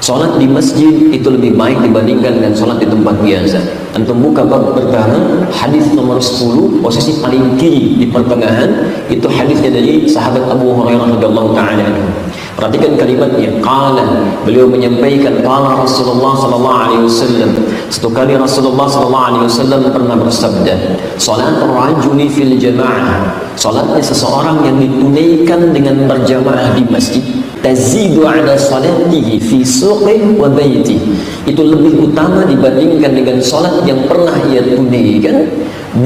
Sholat di masjid itu lebih baik dibandingkan dengan sholat di tempat biasa. Antum buka bab pertama, hadis nomor 10, posisi paling kiri di pertengahan, itu hadisnya dari sahabat Abu Hurairah radhiyallahu taala anhu. Perhatikan kalimatnya. Qala, beliau menyampaikan, qala Rasulullah sallallahu alaihi wasallam. Satu kali Rasulullah sallallahu alaihi wasallam pernah bersabda, "Shalatul rajuli fil jamaah." Salatnya seseorang yang ditunaikan dengan berjamaah di masjid, tazidu ala salatihi fi suqih wa baiti. Itu lebih utama dibandingkan dengan salat yang pernah ia tunaikan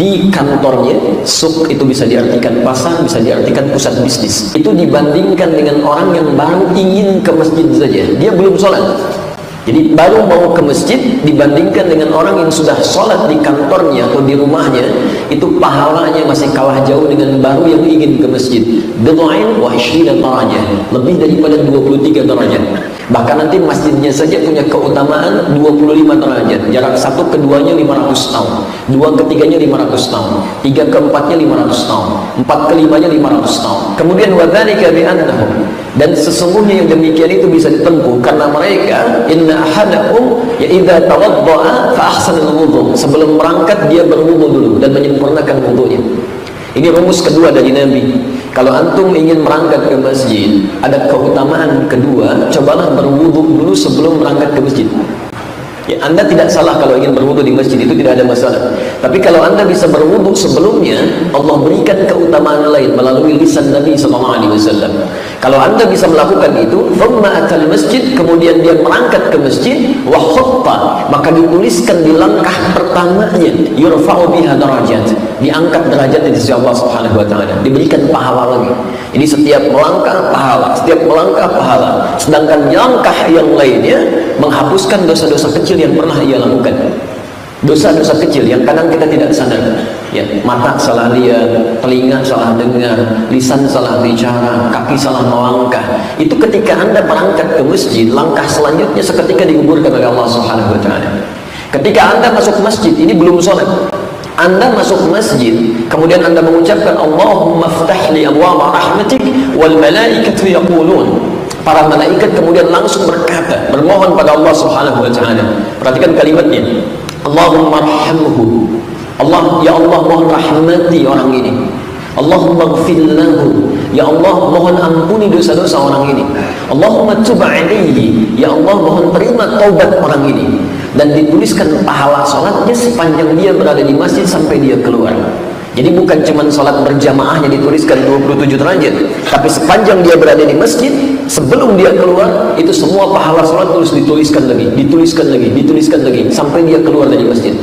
di kantornya. Suq itu bisa diartikan pasar, bisa diartikan pusat bisnis. Itu dibandingkan dengan orang yang baru ingin ke masjid saja, dia belum sholat. Jadi baru mau ke masjid dibandingkan dengan orang yang sudah sholat di kantornya atau di rumahnya, itu pahalanya masih kalah jauh dengan baru yang ingin ke masjid. Bid'ain wa 20 darajah, lebih daripada 23 derajat. Bahkan nanti masjidnya saja punya keutamaan 25 derajat. Jarak satu keduanya 500 tahun, dua ketiganya 500 tahun, tiga keempatnya 500 tahun, empat kelimanya 500 tahun. Kemudian wadzalika bi'annahum, dan sesungguhnya yang demikian itu bisa ditempuh karena mereka, inna ahadakum ya idza tawaddaa fa ahsanal wudhu, sebelum berangkat dia berwudu dulu dan menyempurnakan wudunya. Ini rumus kedua dari Nabi. Kalau antum ingin berangkat ke masjid, ada keutamaan kedua, cobalah berwudu dulu sebelum berangkat ke masjid. Ya, Anda tidak salah kalau ingin berwudu di masjid, itu tidak ada masalah. Tapi kalau Anda bisa berwudu sebelumnya, Allah berikan keutamaan lain melalui lisan Nabi SAW. Kalau Anda bisa melakukan itu, thumma atal masjid, kemudian dia berangkat ke masjid, wa khutta, maka dituliskan di langkah pertamanya, yurfa'u biha darajat, diangkat derajat di sisi Allah Subhanahu wa taala, diberikan pahala lagi. Jadi setiap melangkah pahala, setiap melangkah pahala. Sedangkan langkah yang lainnya menghapuskan dosa-dosa kecil yang pernah ia lakukan. Dosa-dosa kecil yang kadang kita tidak sadar. Ya, mata salah lihat, telinga salah dengar, lisan salah bicara, kaki salah melangkah. Itu ketika Anda berangkat ke masjid, langkah selanjutnya seketika digugurkan oleh Allah Subhanahu wa taala. Ketika Anda masuk masjid, ini belum sholat, Anda masuk masjid, kemudian Anda mengucapkan Allahumma ftah li abwaaba rahmatik wal malaikatu yaqulun. Para malaikat kemudian langsung berkata, bermohon pada Allah Subhanahu wa taala. Perhatikan kalimatnya. Allahumma arhamhu. Allah, ya Allah, mohon rahmati orang ini. Allahumma ighfir lahu. Ya Allah, mohon ampuni dosa-dosa orang ini. Allahumma tub alaihi. Ya Allah, mohon terima taubat orang ini. Dan dituliskan pahala salatnya sepanjang dia berada di masjid sampai dia keluar. Jadi bukan cuma salat berjamaahnya dituliskan 27 derajat, tapi sepanjang dia berada di masjid, sebelum dia keluar, itu semua pahala salat terus dituliskan lagi, dituliskan lagi, dituliskan lagi, sampai dia keluar dari masjid.